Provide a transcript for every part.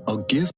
A gift.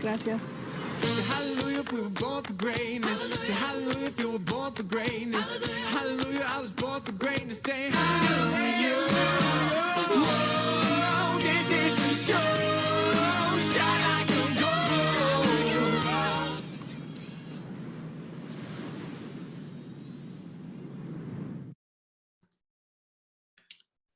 Gracias. Hallelujah, if we were born for greatness. Hallelujah, if you were born for greatness. Hallelujah, I was born for greatness. Say hallelujah. Whoa, this is the show. Shine like a gold.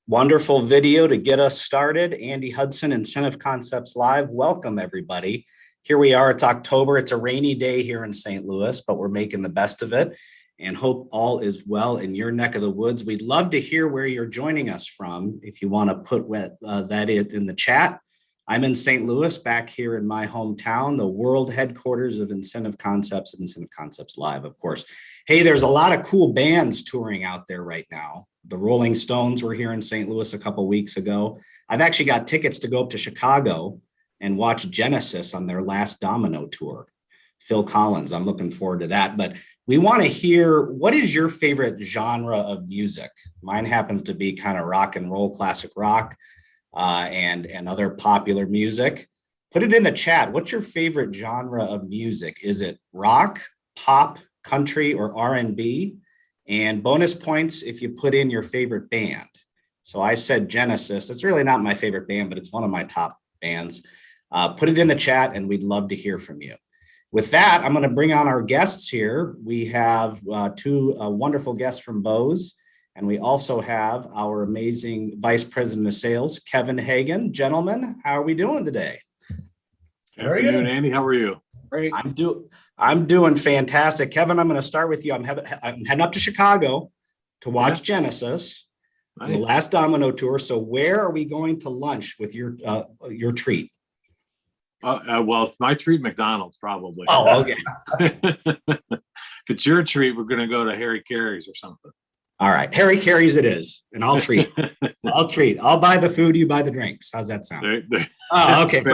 Wonderful video to get us started. Andy Hudson, Incentive Concepts Live. Welcome, everybody. Here we are. It's October. It's a rainy day here in St. Louis, but we're making the best of it and hope all is well in your neck of the woods. We'd love to hear where you're joining us from. If you want to put that in the chat. I'm in St. Louis, back here in my hometown, the world headquarters of Incentive Concepts and Incentive Concepts Live, of course. Hey, there's a lot of cool bands touring out there right now. The Rolling Stones were here in St. Louis a couple of weeks ago. I've actually got tickets to go up to Chicago and watch Genesis on their last Domino tour. Phil Collins, I'm looking forward to that. But we want to hear, what is your favorite genre of music? Mine happens to be kind of rock and roll, classic rock, and other popular music. Put it in the chat. What's your favorite genre of music? Is it rock, pop, country, or R&B? And bonus points if you put in your favorite band. So I said Genesis. It's really not my favorite band, but it's one of my top bands. Put it in the chat and we'd love to hear from you. With that, I'm going to bring on our guests here. We have two wonderful guests from Bose, and we also have our amazing Vice President of Sales, Kevin Hagan. Gentlemen, how are we doing today? Very good, Andy. How are you? Great. I'm doing fantastic. Kevin, I'm going to start with you. I'm heading up to Chicago to watch Genesis, the last Domino tour. So where are we going to lunch with your treat? Well, my treat, McDonald's, probably. Oh, okay. If it's your treat, we're going to go to Harry Carey's or something. All right. Harry Carey's it is, and I'll treat. I'll buy the food, you buy the drinks. How's that sound? Oh, okay.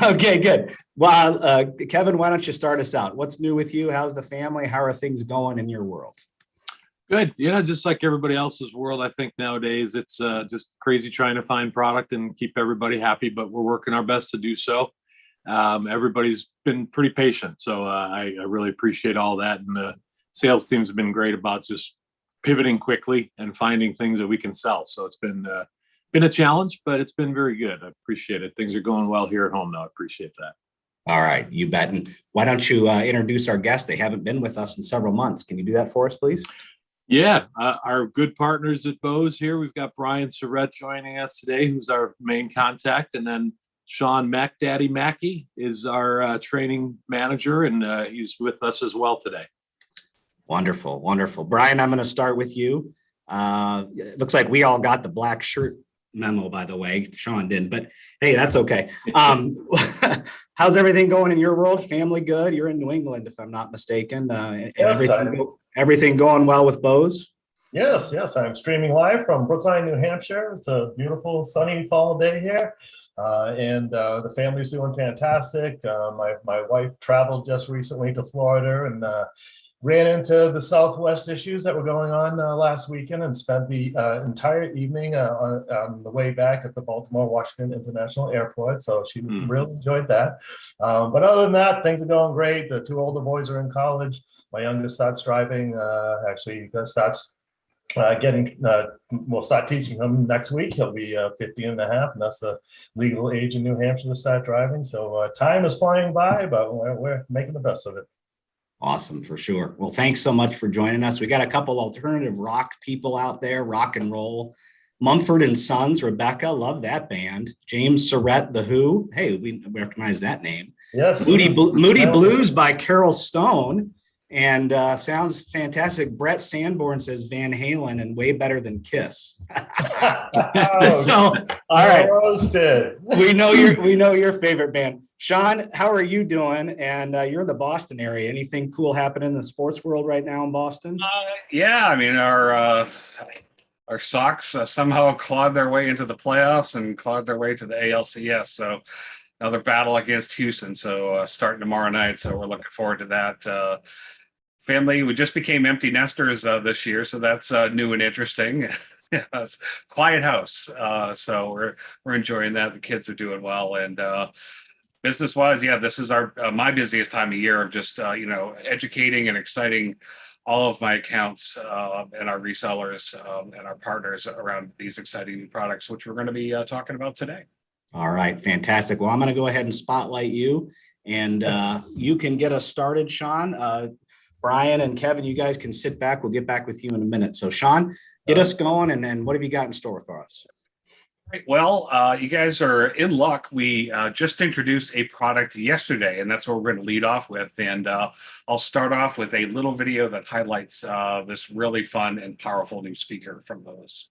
Okay, good. Well, Kevin, why don't you start us out? What's new with you? How's the family? How are things going in your world? Good. Just like everybody else's world, I think nowadays it's just crazy trying to find product and keep everybody happy, but we're working our best to do so. Everybody's been pretty patient, so I really appreciate all that. And the sales teams have been great about just pivoting quickly and finding things that we can sell. So it's been a challenge, but it's been very good. I appreciate it. Things are going well here at home now. I appreciate that. All right, you bet. And why don't you introduce our guests? They haven't been with us in several months. Can you do that for us, please? Yeah, our good partners at Bose here. We've got Brian Surrett joining us today, who's our main contact. And then Sean Daddy Mackey is our training manager, and he's with us as well today. Wonderful, wonderful. Brian, I'm going to start with you. It looks like we all got the black shirt memo, by the way. Sean didn't, but hey, that's okay. How's everything going in your world? Family good? You're in New England, if I'm not mistaken. Yes, everything going well with Bose? Yes. I'm streaming live from Brookline, New Hampshire. It's a beautiful sunny fall day here. And the family's doing fantastic. My wife traveled just recently to Florida and ran into the Southwest issues that were going on last weekend and spent the entire evening on the way back at the Baltimore-Washington International Airport. So she really enjoyed that. But other than that, things are going great. The two older boys are in college. My youngest starts driving, we'll start teaching him next week. He'll be 15 and a half, and that's the legal age in New Hampshire to start driving. So time is flying by, but we're making the best of it. Awesome, for sure. Well, thanks so much for joining us. We got a couple alternative rock people out there, rock and roll. Mumford and Sons, Rebecca, love that band. James Surrett, The Who. Hey, we recognize that name. Yes. Moody Blues by Carol Stone. And sounds fantastic. Brett Sanborn says Van Halen and way better than Kiss. So, all right. Roasted. We know your favorite band. Sean, how are you doing? And you're in the Boston area. Anything cool happening in the sports world right now in Boston? Yeah, I mean our Sox somehow clawed their way into the playoffs and clawed their way to the ALCS. So another battle against Houston. So starting tomorrow night. So we're looking forward to that. Family, we just became empty nesters this year, so that's new and interesting. It's quiet house, so we're enjoying that. The kids are doing well, and Business-wise, yeah, this is our my busiest time of year of just educating and exciting all of my accounts and our resellers and our partners around these exciting new products, which we're going to be talking about today. All right, fantastic. Well, I'm going to go ahead and spotlight you, and you can get us started, Sean. Brian and Kevin, you guys can sit back. We'll get back with you in a minute. So, Sean, get us going, and what have you got in store for us? Right. Well, you guys are in luck. We just introduced a product yesterday, and that's what we're going to lead off with. And I'll start off with a little video that highlights this really fun and powerful new speaker from Bose.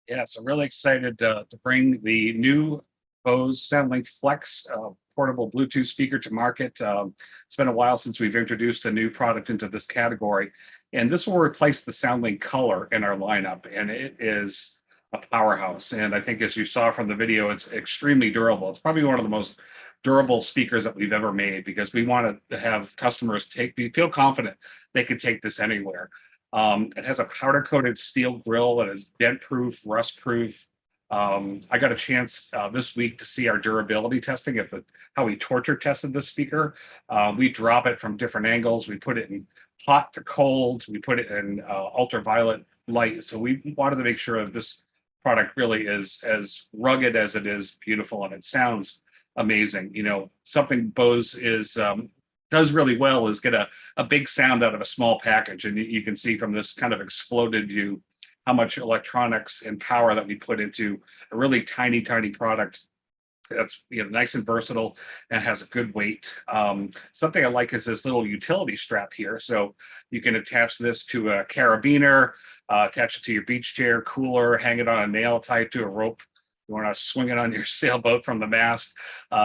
Yeah, so really excited to bring the new Bose SoundLink Flex portable Bluetooth speaker to market. It's been a while since we've introduced a new product into this category, and this will replace the SoundLink Color in our lineup, and it is a powerhouse. And I think, as you saw from the video, it's extremely durable. It's probably one of the most durable speakers that we've ever made, because we want to have customers feel confident they can take this anywhere. It has a powder-coated steel grille that is dent-proof, rust-proof. I got a chance this week to see our durability testing of how we torture tested this speaker. We drop it from different angles. We put it in hot to cold. We put it in ultraviolet light. So we wanted to make sure that this product really is as rugged as it is beautiful, and it sounds amazing. Something Bose does really well is get a big sound out of a small package. And you can see from this kind of exploded view how much electronics and power that we put into a really tiny product that's nice and versatile and has a good weight. Something I like is this little utility strap here. So you can attach this to a carabiner, attach it to your beach chair, cooler, hang it on a nail tied to a rope. You want to swing it on your sailboat from the mast.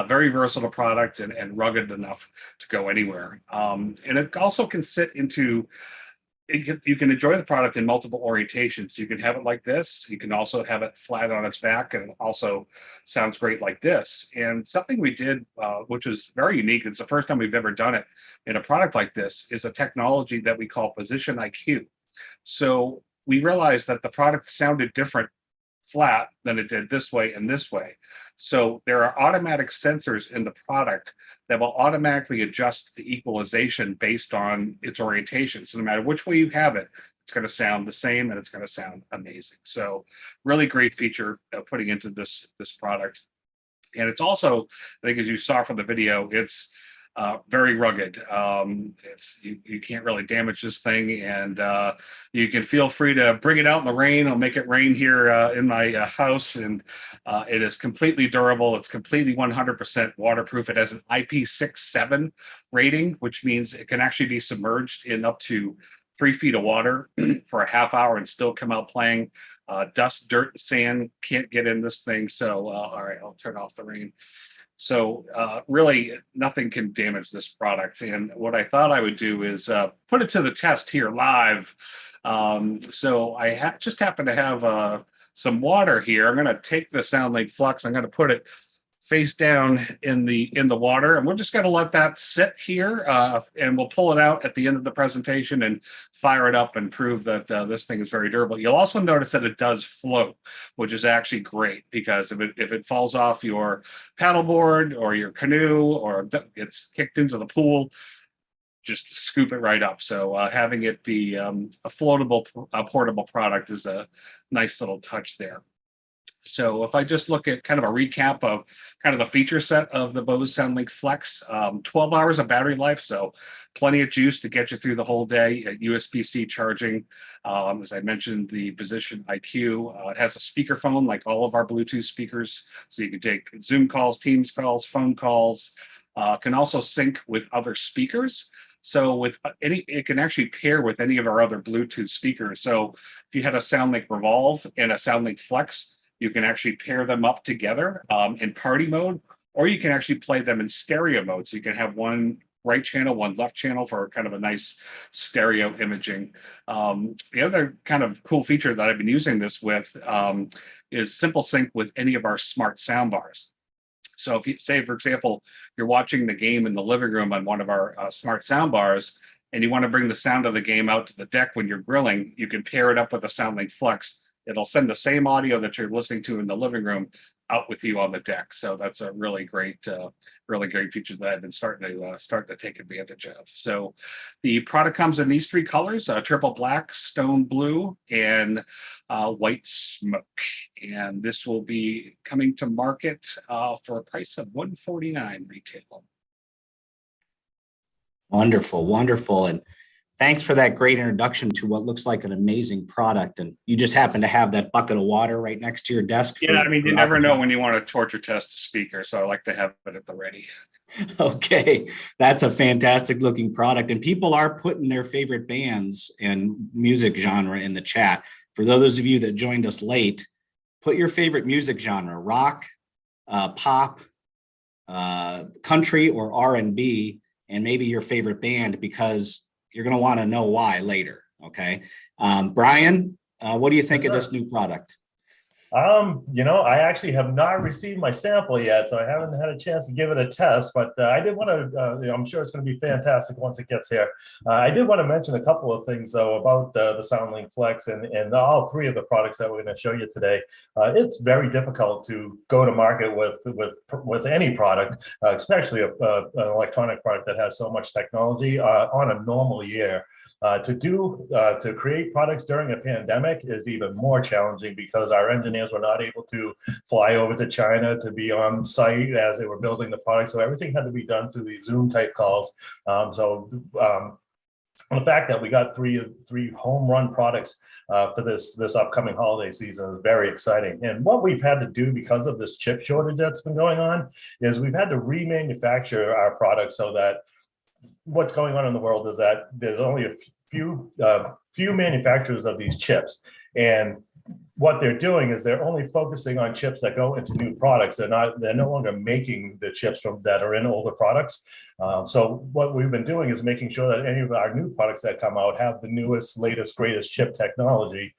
Very versatile product and rugged enough to go anywhere. And it also can sit into, you can enjoy the product in multiple orientations. You can have it like this. You can also have it flat on its back, and it also sounds great like this. And something we did, which was very unique, it's the first time we've ever done it in a product like this, is a technology that we call Position IQ. So we realized that the product sounded different flat than it did this way and this way. So there are automatic sensors in the product that will automatically adjust the equalization based on its orientation. So no matter which way you have it, it's going to sound the same and it's going to sound amazing. So really great feature putting into this product. And it's also, I think, as you saw from the video, it's very rugged. You can't really damage this thing, and you can feel free to bring it out in the rain. I'll make it rain here in my house, and it is completely durable. It's completely 100% waterproof. It has an IP67 rating, which means it can actually be submerged in up to 3 feet of water for a half hour and still come out playing. Dust, dirt, sand can't get in this thing. So, all right, I'll turn off the rain. So really, nothing can damage this product. And what I thought I would do is put it to the test here live. So I just happen to have some water here. I'm going to take the SoundLink Flux. I'm going to put it face down in the water, and we're just going to let that sit here, and we'll pull it out at the end of the presentation and fire it up and prove that this thing is very durable. You'll also notice that it does float, which is actually great, because if it falls off your paddleboard or your canoe or it's kicked into the pool, just scoop it right up. So having it be a floatable, portable product is a nice little touch there. So if I just look at kind of a recap of kind of the feature set of the Bose SoundLink Flex, 12 hours of battery life, so plenty of juice to get you through the whole day. USB-C charging, as I mentioned, the Position IQ. It has a speakerphone like all of our Bluetooth speakers, so you can take Zoom calls, Teams calls, phone calls. Can also sync with other speakers. So with it can actually pair with any of our other Bluetooth speakers. So if you had a SoundLink Revolve and a SoundLink Flex, you can actually pair them up together in party mode, or you can actually play them in stereo mode. So you can have one right channel, one left channel for kind of a nice stereo imaging. The other kind of cool feature that I've been using this with is Simple Sync with any of our smart soundbars. So if you say, for example, you're watching the game in the living room on one of our smart soundbars, and you want to bring the sound of the game out to the deck when you're grilling, you can pair it up with the SoundLink Flex. It'll send the same audio that you're listening to in the living room out with you on the deck. So that's a really great feature that I've been starting to take advantage of. So the product comes in these three colors: triple black, stone blue, and white smoke. And this will be coming to market for a price of $149 retail. Wonderful, wonderful. And thanks for that great introduction to what looks like an amazing product. And you just happen to have that bucket of water right next to your desk. Yeah, I mean, you never know when you want to torture test a speaker, so I like to have it at the ready. Okay, that's a fantastic looking product. And people are putting their favorite bands and music genre in the chat. For those of you that joined us late, put your favorite music genre: rock, pop, country, or R&B, and maybe your favorite band, because you're going to want to know why later. Okay. Brian, what do you think of this new product? I actually have not received my sample yet, so I haven't had a chance to give it a test, but I did want to, I'm sure it's going to be fantastic once it gets here. I did want to mention a couple of things, though, about the SoundLink Flex and all three of the products that we're going to show you today. It's very difficult to go to market with any product, especially an electronic product that has so much technology on a normal year. To create products during a pandemic is even more challenging because our engineers were not able to fly over to China to be on site as they were building the product. So everything had to be done through these Zoom type calls. The fact that we got three home run products for this upcoming holiday season is very exciting. And what we've had to do because of this chip shortage that's been going on is we've had to remanufacture our products so that what's going on in the world is that there's only a few manufacturers of these chips, and what they're doing is they're only focusing on chips that go into new products. They're no longer making the chips that are in older products. So what we've been doing is making sure that any of our new products that come out have the newest, latest, greatest chip technology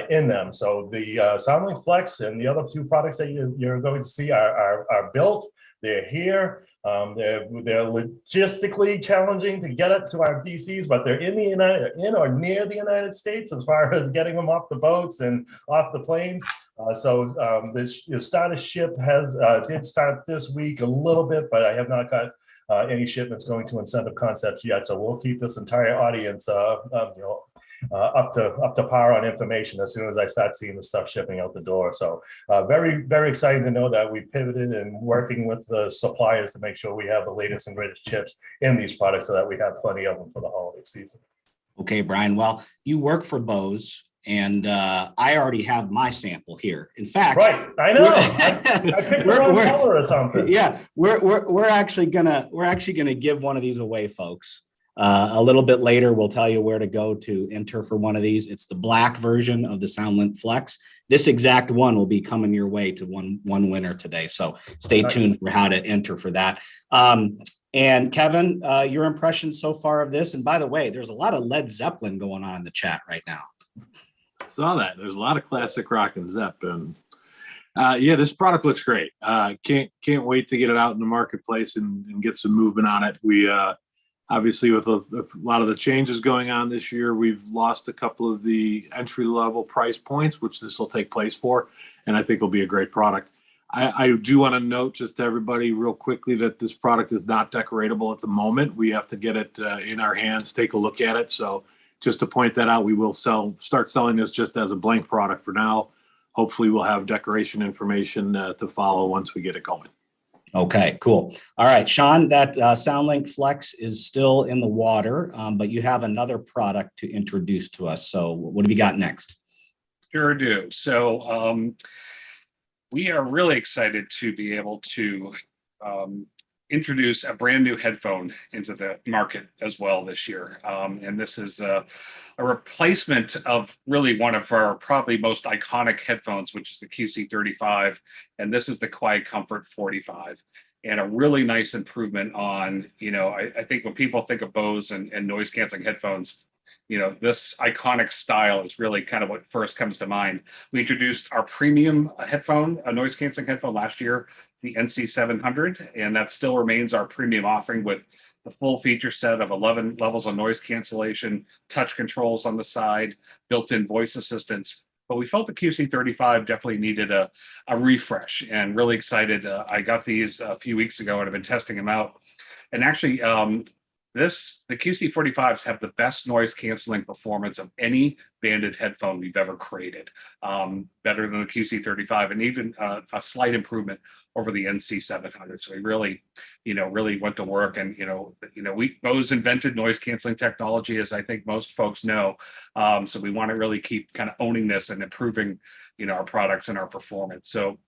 in them. So the SoundLink Flex and the other two products that you're going to see are built. They're here. They're logistically challenging to get it to our DCs, but they're in or near the United States as far as getting them off the boats and off the planes. The status ship did start this week a little bit, but I have not got any shipments going to Incentive Concepts yet. So we'll keep this entire audience up to par on information as soon as I start seeing the stuff shipping out the door. So very, very exciting to know that we pivoted and working with the suppliers to make sure we have the latest and greatest chips in these products so that we have plenty of them for the holiday season. Okay, Brian. Well, you work for Bose, and I already have my sample here. In fact, right, I know. I picked the wrong color or something. Yeah, we're actually gonna give one of these away, folks. A little bit later, we'll tell you where to go to enter for one of these. It's the black version of the SoundLink Flex. This exact one will be coming your way to one winner today. So stay tuned for how to enter for that. And Kevin, your impression so far of this? And by the way, there's a lot of Led Zeppelin going on in the chat right now. Saw that. There's a lot of classic rock and Zeppelin. Yeah, this product looks great. Can't wait to get it out in the marketplace and get some movement on it. We obviously, with a lot of the changes going on this year, we've lost a couple of the entry-level price points, which this will take place for, and I think will be a great product. I do want to note just to everybody real quickly that this product is not decoratable at the moment. We have to get it in our hands, take a look at it. So just to point that out, we will start selling this just as a blank product for now. Hopefully we'll have decoration information to follow once we get it going. Okay, cool. All right, Sean, that SoundLink Flex is still in the water, but you have another product to introduce to us. So what have you got next? Sure do. So we are really excited to be able to introduce a brand new headphone into the market as well this year. And this is a replacement of really one of our probably most iconic headphones, which is the QC35. And this is the Quiet Comfort 45. And a really nice improvement on, I think when people think of Bose and noise canceling headphones, this iconic style is really kind of what first comes to mind. We introduced our premium headphone, a noise canceling headphone last year, the NC700, and that still remains our premium offering with the full feature set of 11 levels of noise cancellation, touch controls on the side, built-in voice assistance. But we felt the QC35 definitely needed a refresh, and really excited. I got these a few weeks ago and have been testing them out. And actually, the QC45s have the best noise canceling performance of any banded headphone we've ever created. Better than the QC35, and even a slight improvement over the NC700. So we really went to work, and Bose invented noise canceling technology, as I think most folks know. So we want to really keep kind of owning this and improving, our products and our performance. So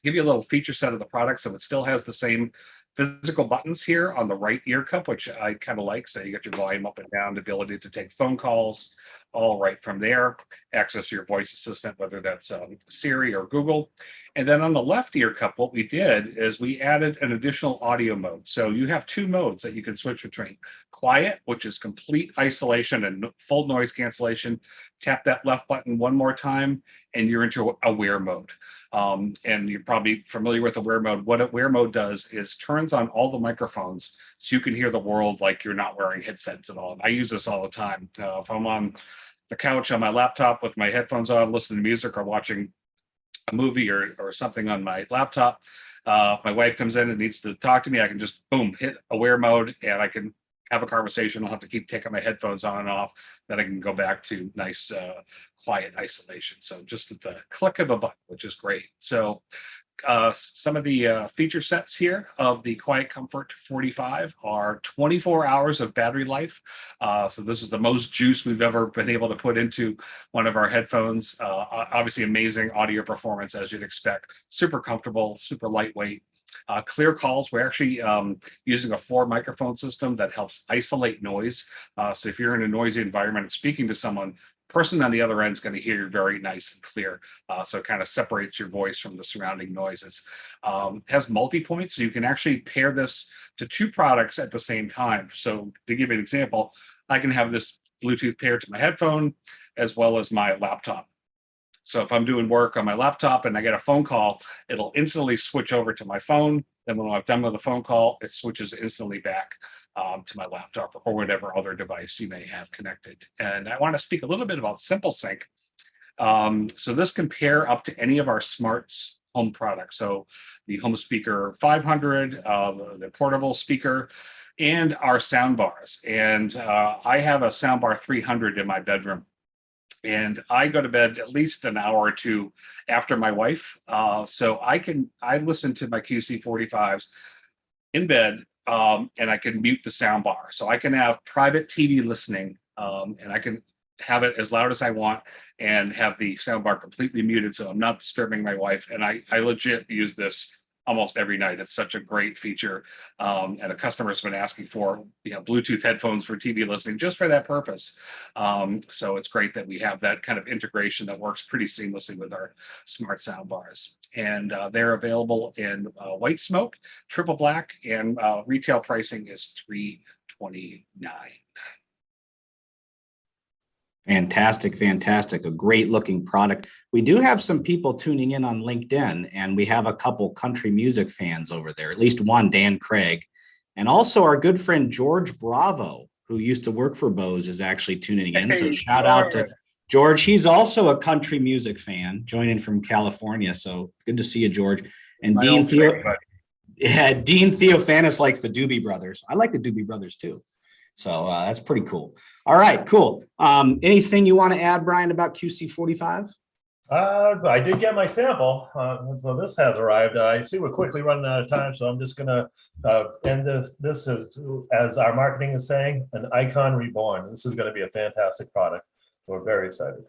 give you a little feature set of the product. So it still has the same physical buttons here on the right ear cup, which I kind of like. So you got your volume up and down, the ability to take phone calls, all right from there. Access your voice assistant, whether that's Siri or Google. And then on the left ear cup, what we did is we added an additional audio mode. So you have two modes that you can switch between. Quiet, which is complete isolation and full noise cancellation. Tap that left button one more time, and you're into aware mode. And you're probably familiar with aware mode. What aware mode does is turns on all the microphones so you can hear the world like you're not wearing headsets at all. I use this all the time. If I'm on the couch on my laptop with my headphones on, listening to music or watching a movie or something on my laptop, if my wife comes in and needs to talk to me, I can just boom, hit aware mode, and I can have a conversation. I'll have to keep taking my headphones on and off. Then I can go back to nice quiet isolation. So just at the click of a button, which is great. So some of the feature sets here of the Quiet Comfort 45 are 24 hours of battery life. So this is the most juice we've ever been able to put into one of our headphones. Obviously amazing audio performance, as you'd expect. Super comfortable, super lightweight. Clear calls, we're actually using a 4 microphone system that helps isolate noise. So if you're in a noisy environment and speaking to someone, person on the other end is going to hear you very nice and clear. So it kind of separates your voice from the surrounding noises. Has multi-point, so you can actually pair this to 2 products at the same time. So to give you an example, I can have this Bluetooth paired to my headphone as well as my laptop. So if I'm doing work on my laptop and I get a phone call, it'll instantly switch over to my phone. Then when I'm done with the phone call, it switches instantly back to my laptop or whatever other device you may have connected. And I want to speak a little bit about Simple Sync. So this can pair up to any of our smart home products. So the Home Speaker 500, the portable speaker, and our sound bars. And I have a soundbar 300 in my bedroom. And I go to bed at least an hour or two after my wife. So I listen to my QC45s in bed, and I can mute the sound bar. So I can have private TV listening, and I can have it as loud as I want and have the sound bar completely muted so I'm not disturbing my wife. And I legit use this almost every night. It's such a great feature. And a customer's been asking for Bluetooth headphones for TV listening just for that purpose. So it's great that we have that kind of integration that works pretty seamlessly with our smart sound bars. And they're available in white smoke, triple black, and retail pricing is $329. Fantastic, fantastic. A great looking product. We do have some people tuning in on LinkedIn, and we have a couple country music fans over there, at least one, Dan Craig. And also our good friend, George Bravo, who used to work for Bose, is actually tuning in. So shout out to George. He's also a country music fan, joining from California. So good to see you, George. And My old training buddy. Yeah, Dean Theophanis likes the Doobie Brothers. I like the Doobie Brothers too. So that's pretty cool. All right, cool. Anything you want to add, Brian, about QC45? I did get my sample, so this has arrived. I see we're quickly running out of time, so I'm just gonna end this. This is, as our marketing is saying, an icon reborn. This is going to be a fantastic product. We're very excited.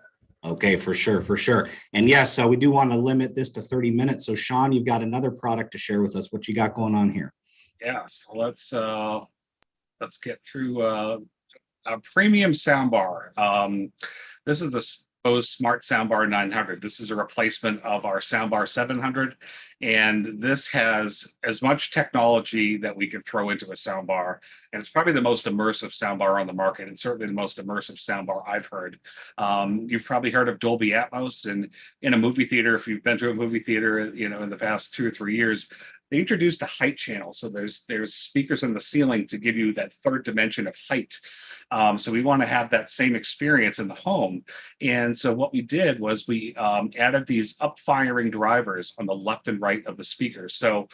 Okay, for sure, for sure. And yes, we do want to limit this to 30 minutes. So Sean, you've got another product to share with us. What you got going on here? Yeah, so let's get through a premium soundbar. This is the Bose Smart Soundbar 900. This is a replacement of our Soundbar 700, and this has as much technology that we could throw into a soundbar, and it's probably the most immersive soundbar on the market, and certainly the most immersive soundbar I've heard. You've probably heard of Dolby Atmos, and in a movie theater, if you've been to a movie theater, in the past 2 or 3 years, they introduced a height channel. So there's speakers in the ceiling to give you that third dimension of height. So we want to have that same experience in the home. And so what we did was we added these up-firing drivers on the left and right of the speakers. So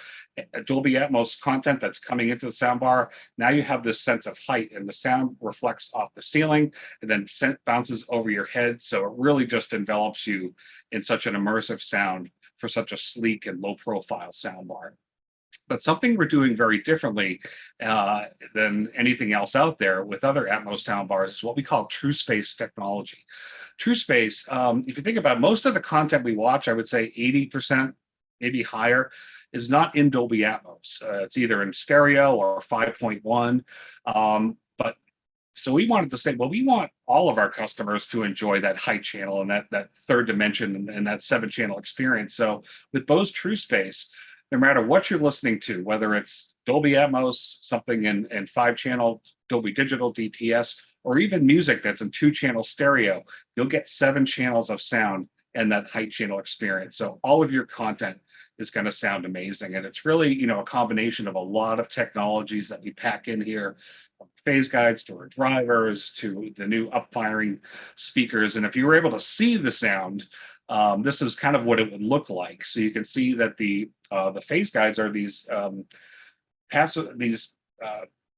Dolby Atmos content that's coming into the soundbar, now you have this sense of height, and the sound reflects off the ceiling and then bounces over your head. So it really just envelops you in such an immersive sound for such a sleek and low-profile soundbar. But something we're doing very differently than anything else out there with other Atmos soundbars is what we call true space technology. True space, if you think about most of the content we watch, I would say 80%, maybe higher, is not in Dolby Atmos. It's either in stereo or 5.1. So we wanted to say, well, we want all of our customers to enjoy that height channel and that third dimension and that 7-channel experience. So with Bose True Space, no matter what you're listening to, whether it's Dolby Atmos, something in 5-channel Dolby Digital DTS, or even music that's in 2-channel stereo, you'll get 7 channels of sound and that height channel experience. So all of your content is going to sound amazing. And it's really, a combination of a lot of technologies that we pack in here, from phase guides to our drivers to the new up-firing speakers. And if you were able to see the sound, this is kind of what it would look like. So you can see that the phase guides are these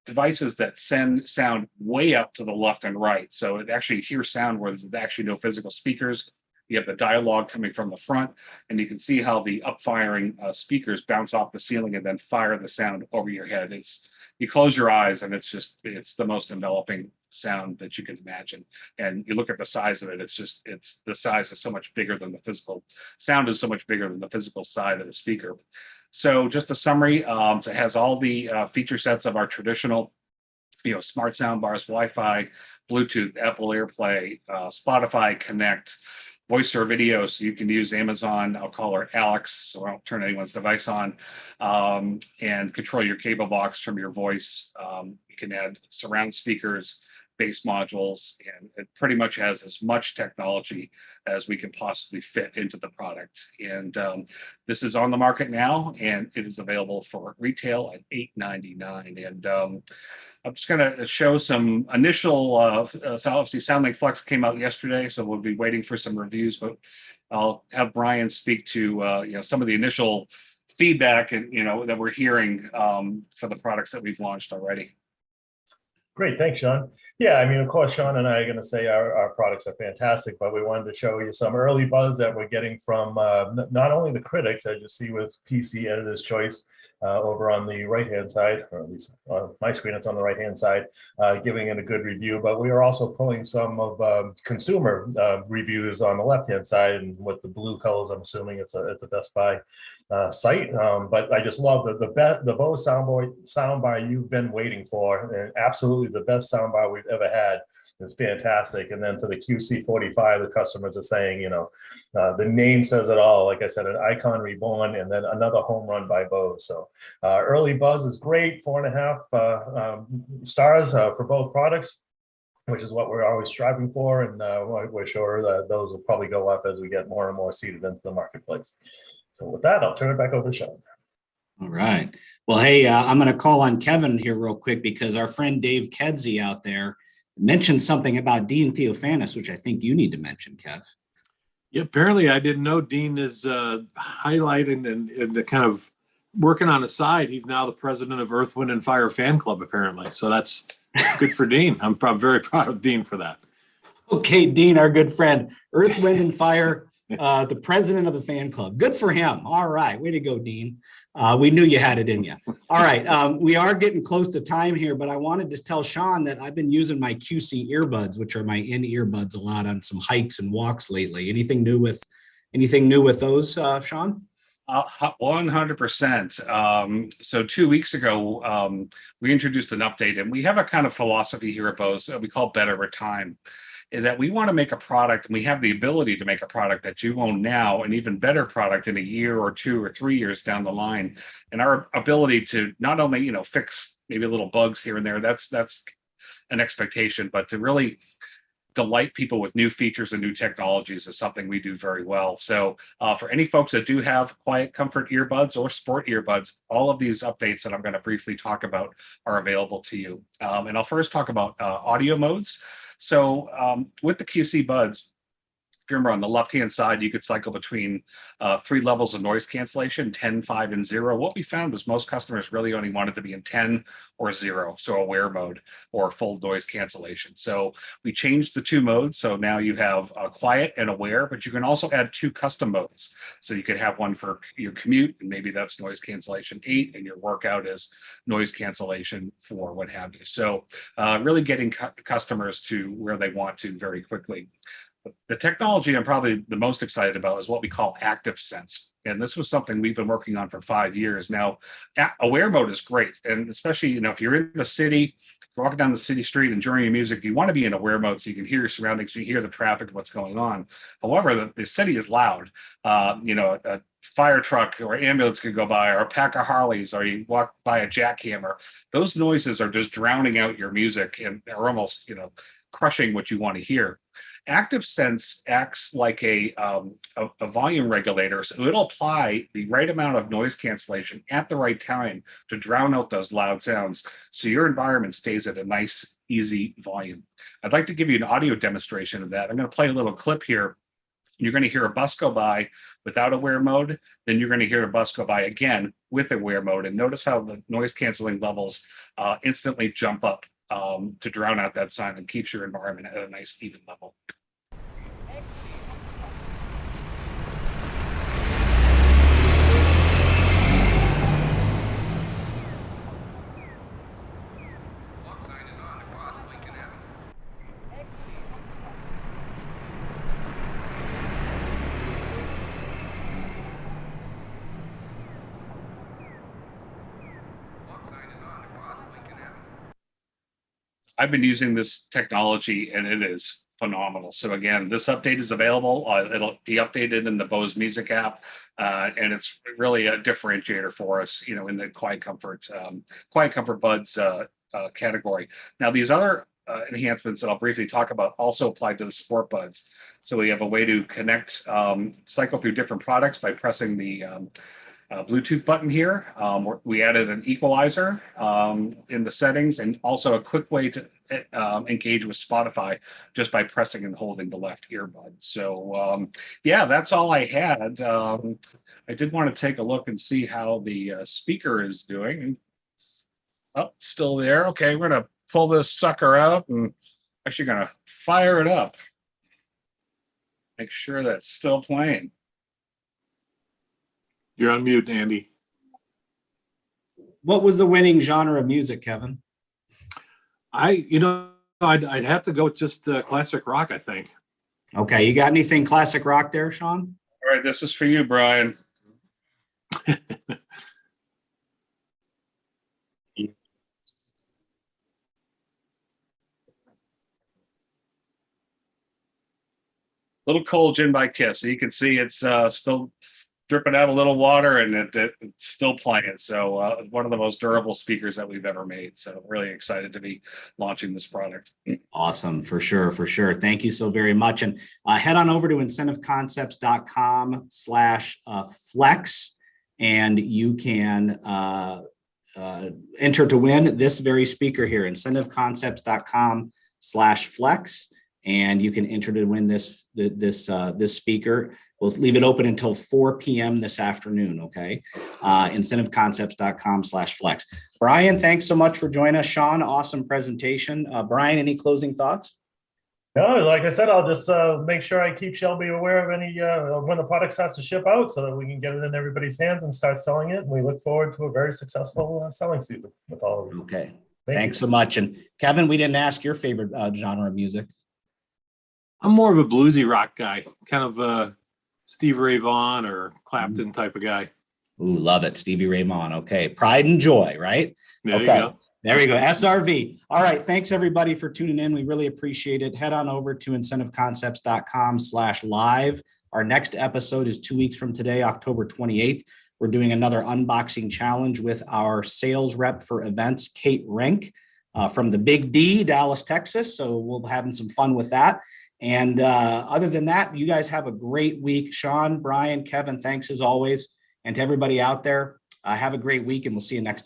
devices that send sound way up to the left and right. So it actually hears sound where there's actually no physical speakers. You have the dialogue coming from the front, and you can see how the up-firing speakers bounce off the ceiling and then fire the sound over your head. You close your eyes, and it's the most enveloping sound that you can imagine. And you look at the size of it, it's the size is so much bigger than the physical sound is so much bigger than the physical side of the speaker. So just a summary, it has all the feature sets of our traditional, smart sound bars, Wi-Fi, Bluetooth, Apple AirPlay, Spotify Connect, voice or video, so you can use Amazon, I'll call her Alex, so I don't turn anyone's device on, and control your cable box from your voice. You can add surround speakers, bass modules, and it pretty much has as much technology as we can possibly fit into the product. And this is on the market now, and it is available for retail at $8.99. And I'm just going to show some initial, so obviously SoundLink Flex came out yesterday, so we'll be waiting for some reviews, but I'll have Brian speak to some of the initial feedback and that we're hearing for the products that we've launched already. Great, thanks, Sean. Yeah, I mean, of course, Sean and I are going to say our products are fantastic, but we wanted to show you some early buzz that we're getting from not only the critics, as you see with PC Editor's Choice over on the right-hand side, or at least on my screen, it's on the right-hand side, giving it a good review, but we are also pulling some of consumer reviews on the left-hand side, and with the blue colors, I'm assuming it's a Best Buy site. But I just love the Bose soundbar you've been waiting for, and absolutely the best soundbar we've ever had. It's fantastic. And then for the QC45, the customers are saying, the name says it all. Like I said, an icon reborn, and then another home run by Bose. So early buzz is great. 4.5 stars for both products, which is what we're always striving for. And we're sure that those will probably go up as we get more and more seated into the marketplace. So with that, I'll turn it back over to Sean. All right. Well, hey, I'm going to call on Kevin here real quick, because our friend Dave Kedzie out there mentioned something about Dean Theophanis, which I think you need to mention, Kev. Yeah, apparently I didn't know Dean is highlighting and the kind of working on the side. He's now the president of Earth, Wind, and Fire fan club, apparently. So that's good for Dean. I'm very proud of Dean for that. Okay, Dean, our good friend, Earth, Wind, and Fire, the president of the fan club. Good for him. All right, way to go, Dean. We knew you had it in you. All right, we are getting close to time here, but I wanted to tell Sean that I've been using my QC earbuds, which are my in-ear buds, a lot on some hikes and walks lately. Anything new with those, Sean? 100%. So 2 weeks ago, we introduced an update, and we have a kind of philosophy here at Bose we call Bet Over Time, in that we want to make a product, and we have the ability to make a product that you own now, an even better product in a year or 2 or 3 years down the line. And our ability to not only fix maybe little bugs here and there, that's an expectation, but to really delight people with new features and new technologies is something we do very well. So for any folks that do have quiet comfort earbuds or sport earbuds, all of these updates that I'm going to briefly talk about are available to you. And I'll first talk about audio modes. So with the QC buds, if you remember on the left-hand side, you could cycle between 3 levels of noise cancellation, 10, 5, and 0. What we found was most customers really only wanted to be in 10 or 0, so aware mode or full noise cancellation. So we changed the 2 modes. So now you have quiet and aware, but you can also add 2 custom modes. So you could have one for your commute, and maybe that's noise cancellation 8, and your workout is noise cancellation 4, what have you. So really getting customers to where they want to very quickly. The technology I'm probably the most excited about is what we call active sense. And this was something we've been working on for 5 years now. Aware mode is great. And especially, if you're in the city, if you're walking down the city street enjoying your music, you want to be in aware mode so you can hear your surroundings, you hear the traffic, what's going on. However, the city is loud. A fire truck or ambulance could go by, or a pack of Harleys, or you walk by a jackhammer. Those noises are just drowning out your music and are almost, crushing what you want to hear. Active sense acts like a volume regulator, so it'll apply the right amount of noise cancellation at the right time to drown out those loud sounds, so your environment stays at a nice, easy volume. I'd like to give you an audio demonstration of that. I'm going to play a little clip here. You're going to hear a bus go by without aware mode, then you're going to hear a bus go by again with aware mode, and notice how the noise canceling levels instantly jump up to drown out that sound and keeps your environment at a nice even level. I've been using this technology and it is phenomenal. So again, this update is available. It'll be updated in the Bose Music app, and it's really a differentiator for us, in the Quiet Comfort Buds category. Now, these other enhancements that I'll briefly talk about also apply to the Sport Buds. So we have a way to connect, cycle through different products by pressing the Bluetooth button here. We added an equalizer in the settings, and also a quick way to engage with Spotify just by pressing and holding the left earbud. So yeah, that's all I had. I did want to take a look and see how the speaker is doing. Oh, still there. Okay, we're gonna pull this sucker out and actually gonna fire it up. Make sure that's still playing. You're on mute, Andy. What was the winning genre of music, Kevin? I'd have to go with just classic rock, I think. Okay, you got anything classic rock there, Sean? All right, this is for you, Brian. Little Cold Gin by Kiss. So you can see it's still dripping out a little water, and it's still playing. So one of the most durable speakers that we've ever made. So really excited to be launching this product. Awesome, for sure, for sure. Thank you so very much. And head on over to incentiveconcepts.com/flex, and you can enter to win this very speaker here, incentiveconcepts.com/flex. and you can enter to win this speaker. We'll leave it open until 4 p.m. this afternoon. Okay. Incentiveconcepts.com/flex. Brian, thanks so much for joining us. Sean, awesome presentation. Brian, any closing thoughts? No, like I said, I'll just make sure I keep Shelby aware of any when the product starts to ship out so that we can get it in everybody's hands and start selling it. And we look forward to a very successful selling season with all of you. Okay. Thank Thanks you. so much. And Kevin, we didn't ask your favorite genre of music. I'm more of a bluesy rock guy, kind of a Steve Ray Vaughan or Clapton type of guy. Ooh, love it. Stevie Ray Vaughan. Okay. Pride and Joy, right? There Okay. you go. There we go. SRV. All right. Thanks everybody for tuning in. We really appreciate it. Head on over to incentiveconcepts.com/live. Our next episode is 2 weeks from today, October 28th. We're doing another unboxing challenge with our sales rep for events, Kate Rink, from the Big D, Dallas, Texas. So we'll be having some fun with that. And other than that, you guys have a great week. Sean, Brian, Kevin, thanks as always. And to everybody out there, have a great week, and we'll see you next time.